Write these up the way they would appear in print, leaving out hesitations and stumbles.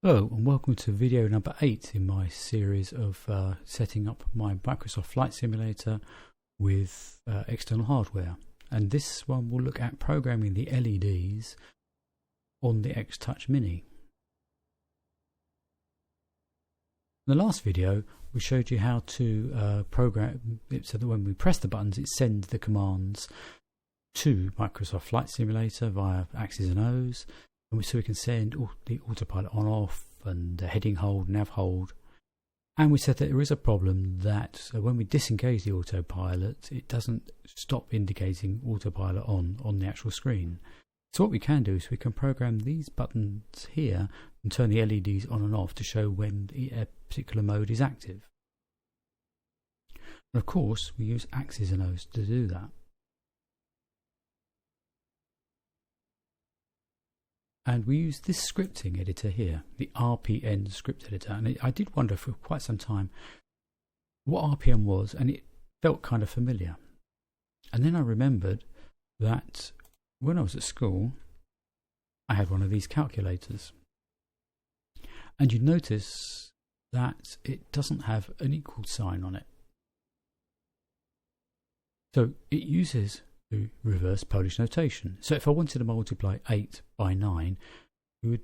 Hello and welcome to video number 8 in my series of setting up my Microsoft Flight Simulator with external hardware. And this one will look at programming the LEDs on the X-Touch Mini. In the last video we showed you how to program it so that when we press the buttons it sends the commands to Microsoft Flight Simulator via Axis and Ohs. So we can send the autopilot on off and the heading hold, nav hold. And we said that there is a problem that when we disengage the autopilot, it doesn't stop indicating autopilot on the actual screen. So what we can do is we can program these buttons here and turn the LEDs on and off to show when a particular mode is active. And of course, we use Axis and Ohs to do that. And we use this scripting editor here, the RPN script editor. And I did wonder for quite some time what RPN was, and it felt kind of familiar. And then I remembered that when I was at school, I had one of these calculators. And you notice that it doesn't have an equal sign on it. So it uses the reverse Polish notation. So if I wanted to multiply 8 by 9, we would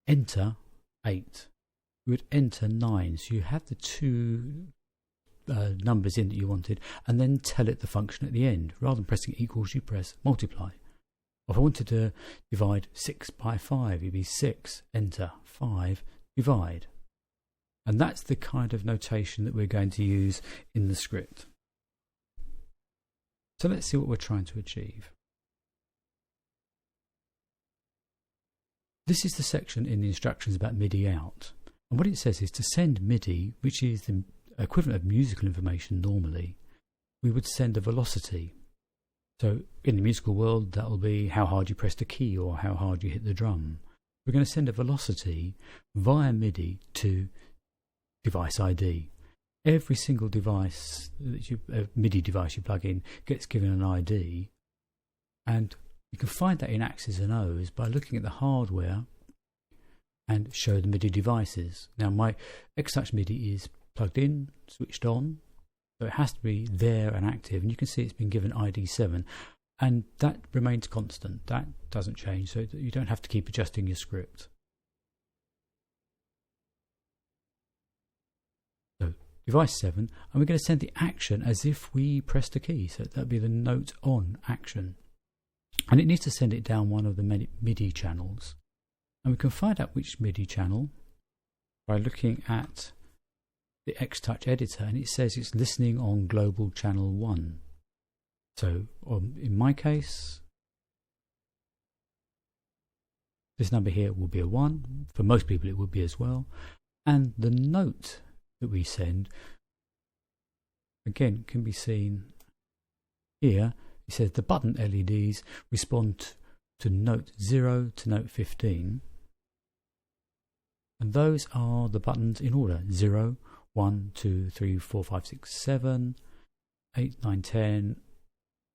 enter 8. We would enter 9. So you have the two numbers in that you wanted, and then tell it the function at the end. Rather than pressing equals, you press multiply. If I wanted to divide 6 by 5, it'd be 6, enter, 5, divide. And that's the kind of notation that we're going to use in the script. So let's see what we're trying to achieve. This is the section in the instructions about MIDI out. And what it says is to send MIDI, which is the equivalent of musical information normally, we would send a velocity. So in the musical world, that will be how hard you press the key or how hard you hit the drum. We're going to send a velocity via MIDI to device ID. Every single device, MIDI device you plug in, gets given an ID, and you can find that in Axis and Ohs by looking at the hardware and show the MIDI devices. Now my X-Touch MIDI is plugged in, switched on, so it has to be there and active, and you can see it's been given ID 7, and that remains constant. That doesn't change, so you don't have to keep adjusting your script. Device 7, and we're going to send the action as if we pressed a key, so that'll be the note on action. And it needs to send it down one of the MIDI channels. And we can find out which MIDI channel by looking at the X-Touch editor, and it says it's listening on global channel 1. So in my case, this number here will be a 1. For most people it would be as well. And the note that we send again can be seen here. It says the button LEDs respond to note 0 to note 15, and those are the buttons in order: 0, 1, 2, 3, 4, 5, 6, 7, 8, 9, 10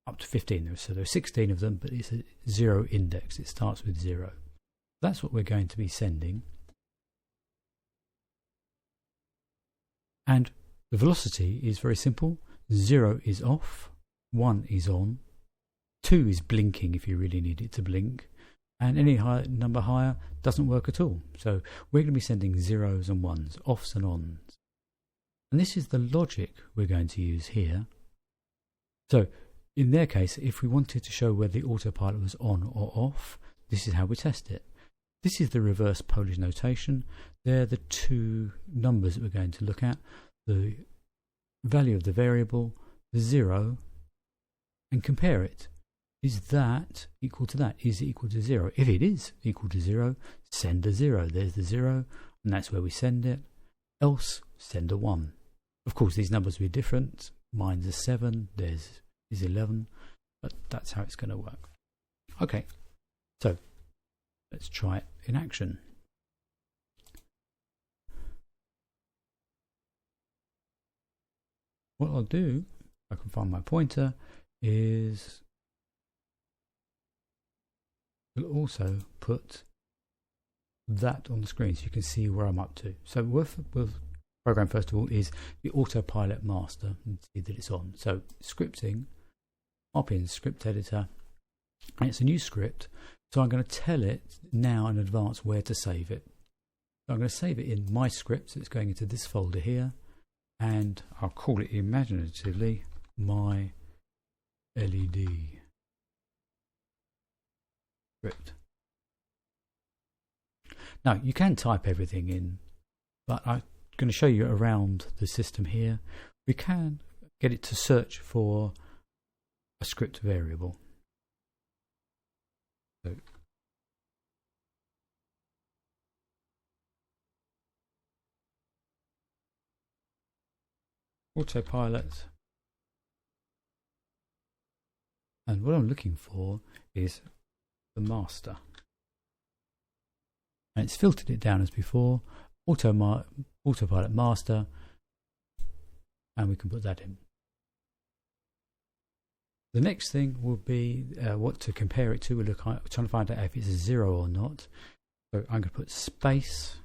up to 15. So there are 16 of them, but it's a 0 index. It starts with 0. That's what we're going to be sending. And the velocity is very simple. 0 is off, 1 is on, 2 is blinking if you really need it to blink, and any number higher doesn't work at all. So we're going to be sending zeros and ones, offs and ons. And this is the logic we're going to use here. So in their case, if we wanted to show whether the autopilot was on or off, this is how we test it. This is the reverse Polish notation. They're the two numbers that we're going to look at: the value of the variable, the 0, and compare it. Is that equal to that? Is it equal to 0? If it is equal to 0, send a 0. There's the 0, and that's where we send it. Else, send a 1. Of course, these numbers will be different. Mine's a 7, theirs is 11, but that's how it's going to work. Okay, so let's try it in action. What I'll do, if I can find my pointer, is we'll also put that on the screen so you can see where I'm up to. So we'll program first of all is the autopilot master and see that it's on. So scripting, up in script editor, and it's a new script. So I'm going to tell it now in advance where to save it. So I'm going to save it in my scripts. It's going into this folder here, and I'll call it imaginatively my LED script. Now you can type everything in, but I'm going to show you around the system here. We can get it to search for a script variable. So autopilot, and what I'm looking for is the master, and it's filtered it down as before, autopilot master, and we can put that in. The next thing will be what to compare it to. We're trying to find out if it's a 0 or not. So I'm going to put space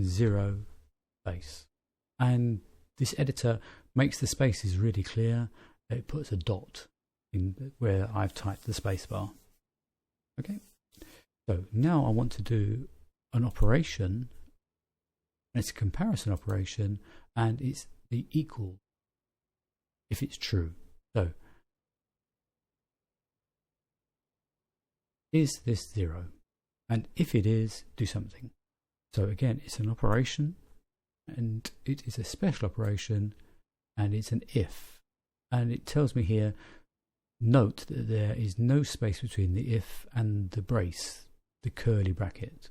0 space, and this editor makes the spaces really clear. It puts a dot in where I've typed the space bar. Okay, so now I want to do an operation, and it's a comparison operation, and it's the equal if it's true. So is this 0? And if it is, do something. So again, it's an operation, and it is a special operation, and it's an if. And it tells me here, note that there is no space between the if and the brace, the curly bracket.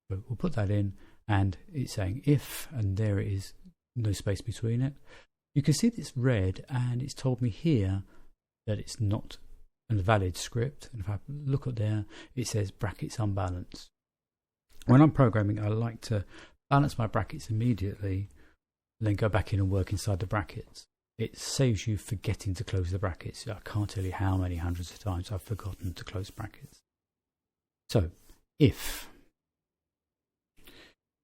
So we'll put that in, and it's saying if, and there it is, no space between it. You can see that it's red, and it's told me here that it's not a valid script. And if I look at there, it says brackets unbalanced. When I'm programming, I like to balance my brackets immediately, and then go back in and work inside the brackets. It saves you forgetting to close the brackets. I can't tell you how many hundreds of times I've forgotten to close brackets. So, if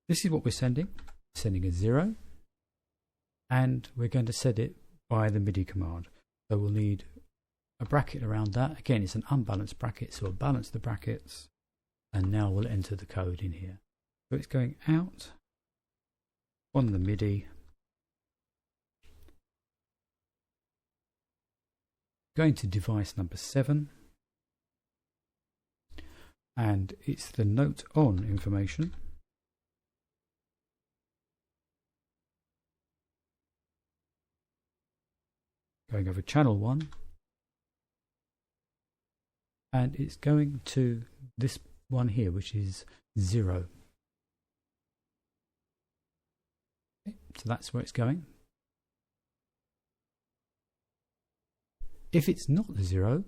this is what we're sending a 0, and we're going to set it by the MIDI command. So we'll need a bracket around that. Again, it's an unbalanced bracket, so we'll balance the brackets, and now we'll enter the code in here. So it's going out on the MIDI, going to device number 7, and it's the note on information. Going over channel 1, and it's going to this one here, which is 0. Okay, so that's where it's going. If it's not the 0,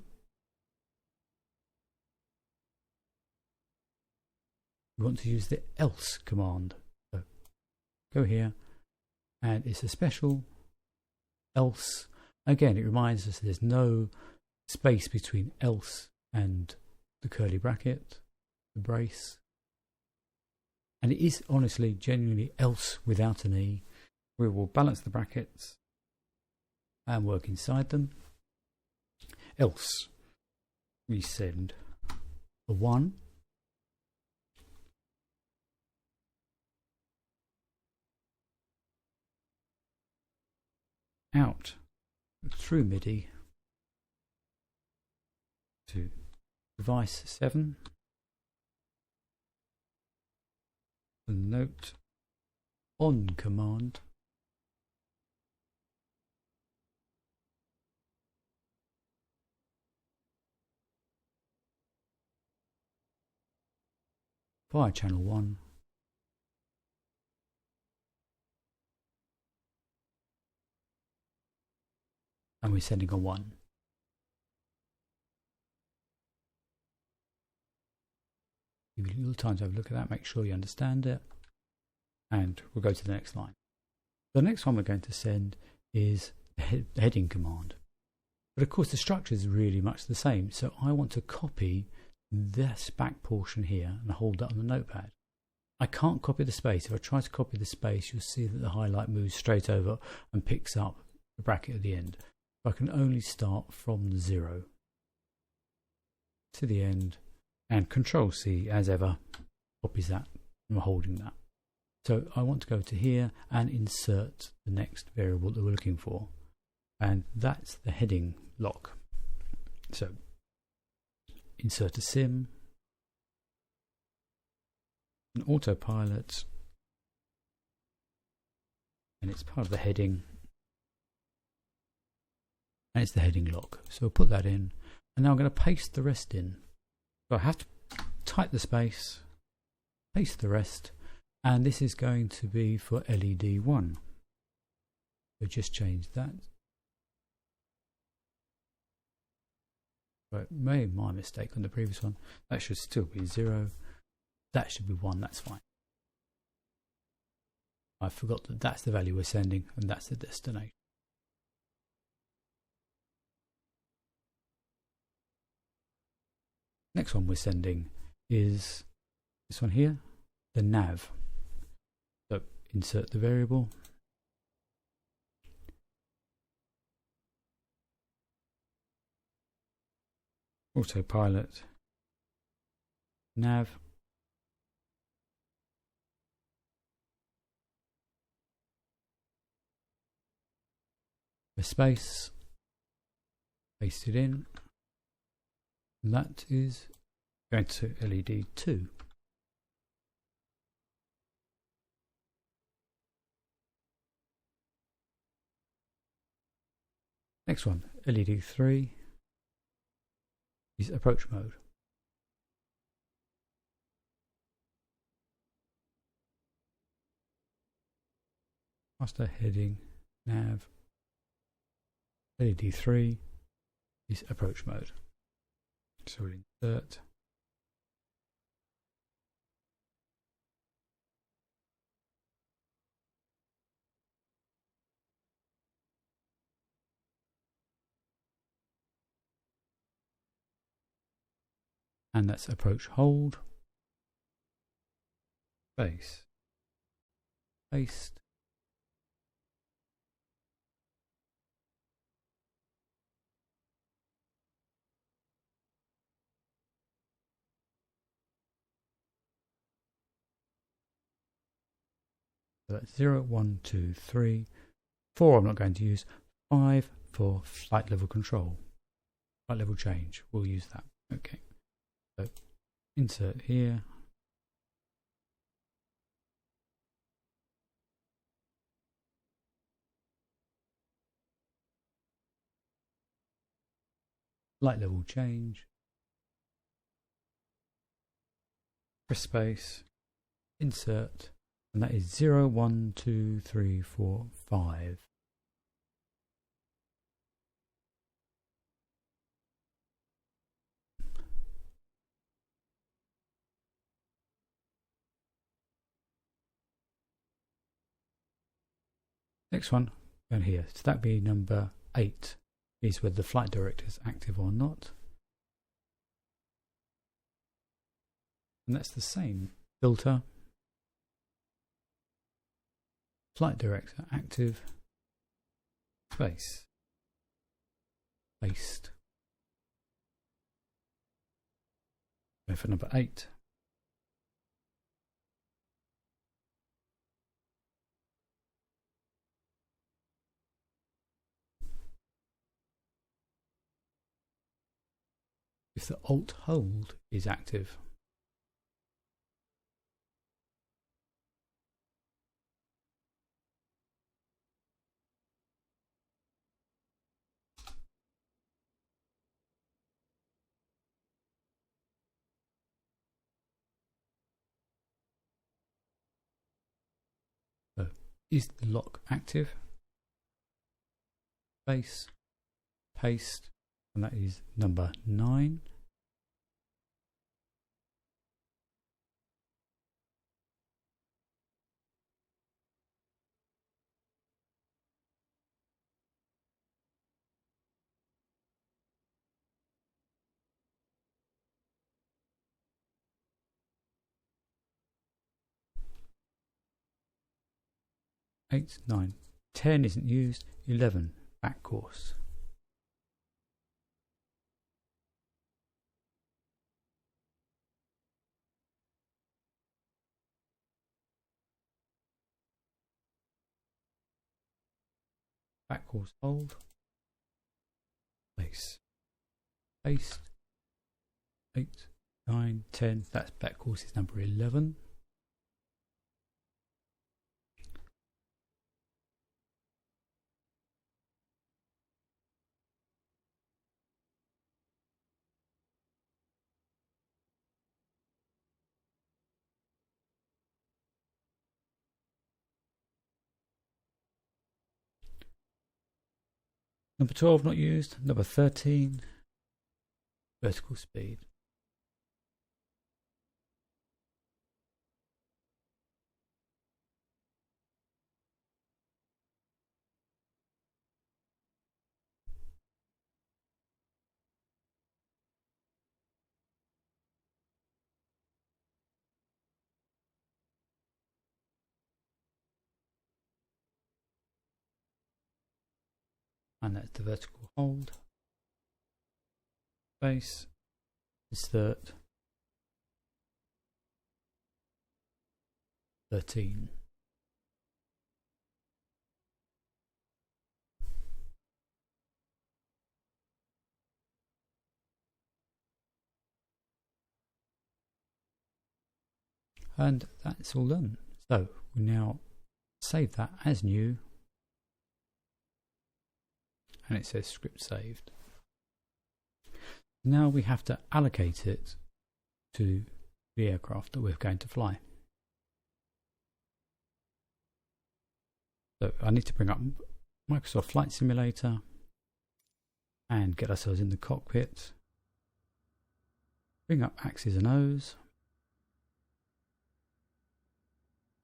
we want to use the else command. So go here, and it's a special else. Again, it reminds us there's no space between else and the curly bracket, the brace. And it is honestly, genuinely else without an E. We will balance the brackets and work inside them. Else, we send a 1. Out through MIDI to device 7, the note on command, via channel 1, and we're sending a 1. Give you a little time to have a look at that, make sure you understand it, and we'll go to the next line. The next one we're going to send is the heading command. But of course the structure is really much the same, so I want to copy this back portion here and hold that on the notepad. I can't copy the space. If I try to copy the space, you'll see that the highlight moves straight over and picks up the bracket at the end. I can only start from the 0 to the end, and Control C, as ever, copies that. I'm holding that. So I want to go to here and insert the next variable that we're looking for, and that's the heading lock. So insert a sim, an autopilot, and it's part of the heading, and it's the heading lock. So we'll put that in, and now I'm going to paste the rest in. So I have to type the space, paste the rest, and this is going to be for LED 1. So just change that. Right, made my mistake on the previous one. That should still be 0. That should be 1. That's fine. I forgot that that's the value we're sending, and that's the destination. Next one we're sending is this one here, the nav. So insert the variable, autopilot, nav, a space, paste it in, and that is going to LED 2. Next one, LED 3 is approach mode. Master heading, nav, LED 3 is approach mode. So we'll insert and that's approach hold, space, paste, so that's 0, 1, 2, 3, 4 I'm not going to use, 5 for flight level control, flight level change, we'll use that. Okay, so insert here, flight level change, press space, insert, and that is 0, 1, 2, 3, 4, 5. Next one, down here, so that be number 8, is whether the flight director is active or not. And that's the same filter, flight director active, space, paste. Go for number 8. If the alt hold is active, so is the lock active? Space, paste, and that is number 9. 8, 9, 10 isn't used, 11, back course. Back course hold, base, paste, 8, 9, 10, that's back course is number 11. Number 12 not used, number 13, vertical speed. And that's the vertical hold, base, insert, 13. And that's all done. So we now save that as new, and it says script saved. Now we have to allocate it to the aircraft that we're going to fly. So I need to bring up Microsoft Flight Simulator and get ourselves in the cockpit. Bring up Axis and Ohs.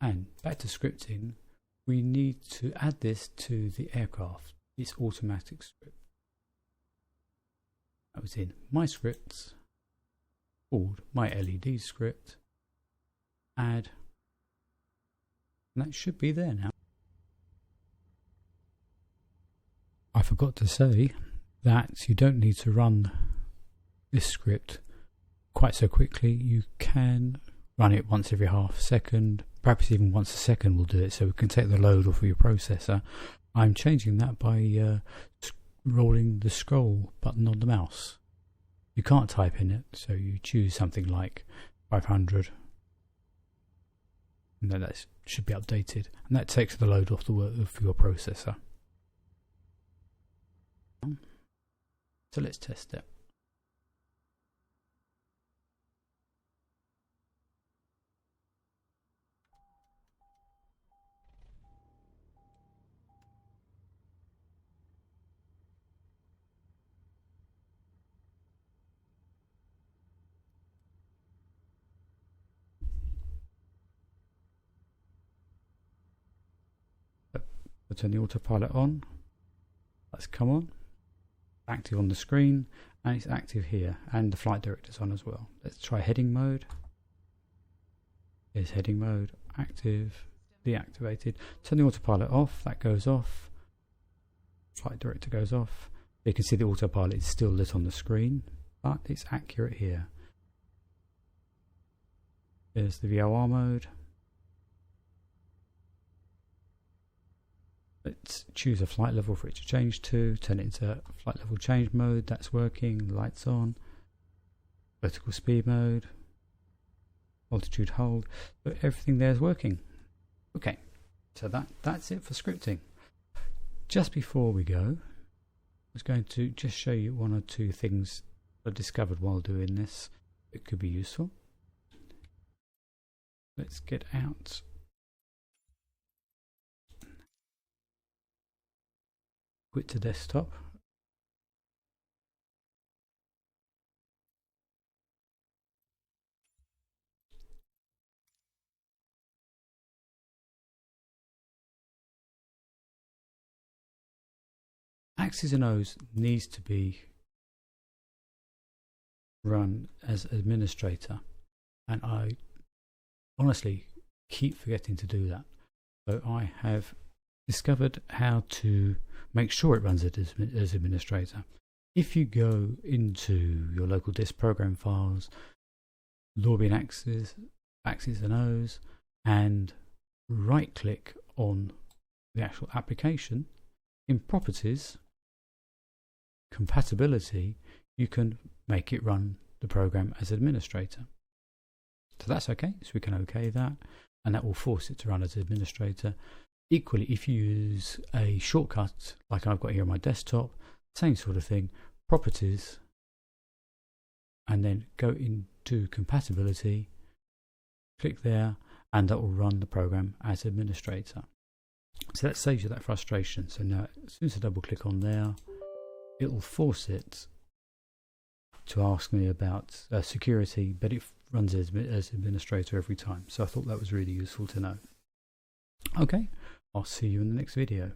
And back to scripting, we need to add this to the aircraft, its automatic script. That was in My Scripts, called My LED Script, add, and that should be there now. I forgot to say that you don't need to run this script quite so quickly. You can run it once every half second, perhaps even once a second will do it, so we can take the load off of your processor. I'm changing that by rolling the scroll button on the mouse. You can't type in it, so you choose something like 500, and then that should be updated, and that takes the load off of your processor. So let's test it. I'll turn the autopilot on. Let's come on. Active on the screen, and it's active here, and the flight director's on as well. Let's try heading mode. There's heading mode, active, deactivated. Turn the autopilot off, that goes off. Flight director goes off. You can see the autopilot is still lit on the screen, but it's accurate here. There's the VOR mode. Let's choose a flight level for it to change to, turn it into flight level change mode, that's working, lights on, vertical speed mode, altitude hold, but everything there is working. Okay, so that's it for scripting. Just before we go, I was going to just show you one or two things I discovered while doing this that could be useful. Let's get out. Quit to desktop. Axis and Ohs needs to be run as administrator, and I honestly keep forgetting to do that. So I have discovered how to make sure it runs as administrator. If you go into your local disk program files, Lorbean Axis and Ohs, and right click on the actual application, in properties, compatibility, you can make it run the program as administrator. So that's okay, so we can OK that, and that will force it to run as administrator. Equally, if you use a shortcut like I've got here on my desktop, same sort of thing, properties, and then go into compatibility, click there, and that will run the program as administrator. So that saves you that frustration. So now as soon as I double click on there, it will force it to ask me about security, but it runs as administrator every time. So I thought that was really useful to know. Okay, I'll see you in the next video.